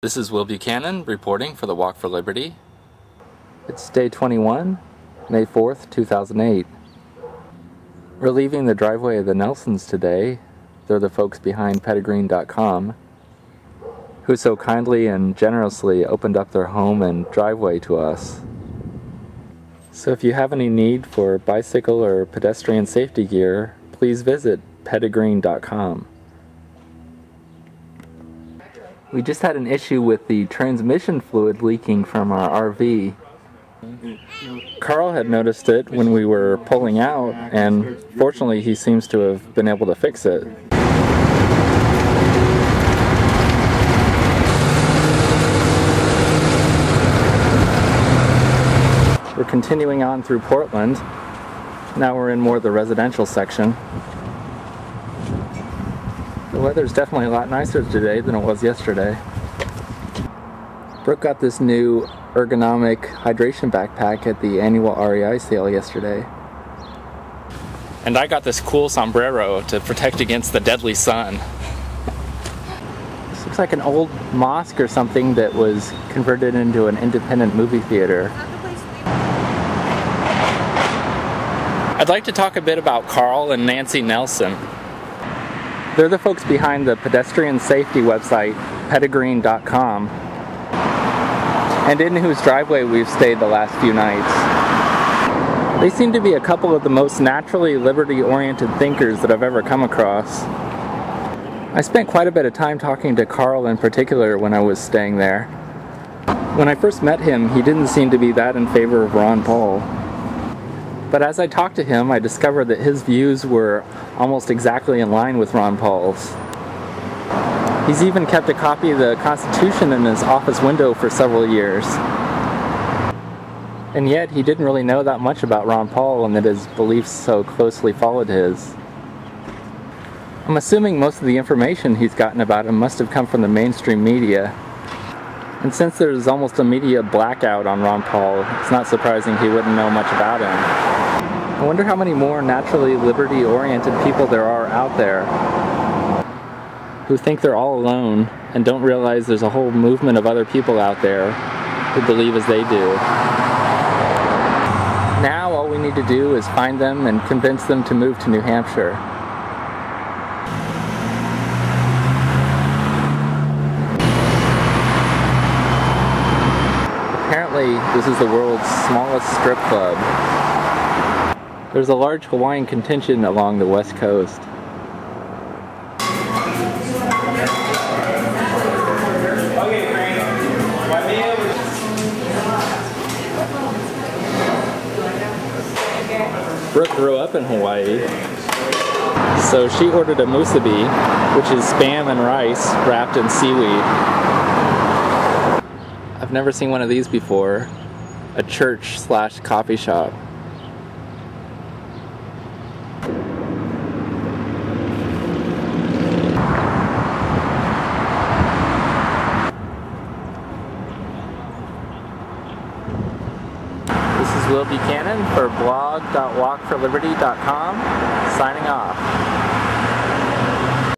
This is Will Buchanan reporting for the Walk for Liberty. It's day 21, May 4th, 2008. We're leaving the driveway of the Nelsons today. They're the folks behind pedigreen.com, who so kindly and generously opened up their home and driveway to us. So if you have any need for bicycle or pedestrian safety gear, please visit pedigreen.com. We just had an issue with the transmission fluid leaking from our RV. Carl had noticed it when we were pulling out, and fortunately he seems to have been able to fix it. We're continuing on through Portland. Now we're in more of the residential section. The weather's definitely a lot nicer today than it was yesterday. Brooke got this new ergonomic hydration backpack at the annual REI sale yesterday. And I got this cool sombrero to protect against the deadly sun. This looks like an old mosque or something that was converted into an independent movie theater. I'd like to talk a bit about Carl and Nancy Nelson. They're the folks behind the pedestrian safety website, pedigreen.com, and in whose driveway we've stayed the last few nights. They seem to be a couple of the most naturally liberty-oriented thinkers that I've ever come across. I spent quite a bit of time talking to Carl in particular when I was staying there. When I first met him, he didn't seem to be that in favor of Ron Paul. But as I talked to him, I discovered that his views were almost exactly in line with Ron Paul's. He's even kept a copy of the Constitution in his office window for several years. And yet, he didn't really know that much about Ron Paul and that his beliefs so closely followed his. I'm assuming most of the information he's gotten about him must have come from the mainstream media. And since there's almost a media blackout on Ron Paul, it's not surprising he wouldn't know much about him. I wonder how many more naturally liberty-oriented people there are out there who think they're all alone and don't realize there's a whole movement of other people out there who believe as they do. Now all we need to do is find them and convince them to move to New Hampshire. Apparently, this is the world's smallest strip club. There's a large Hawaiian contingent along the west coast. Brooke grew up in Hawaii, so she ordered a musubi, which is spam and rice wrapped in seaweed. I've never seen one of these before. A church/coffee shop. This is Will Buchanan for blog.walkforliberty.com, signing off.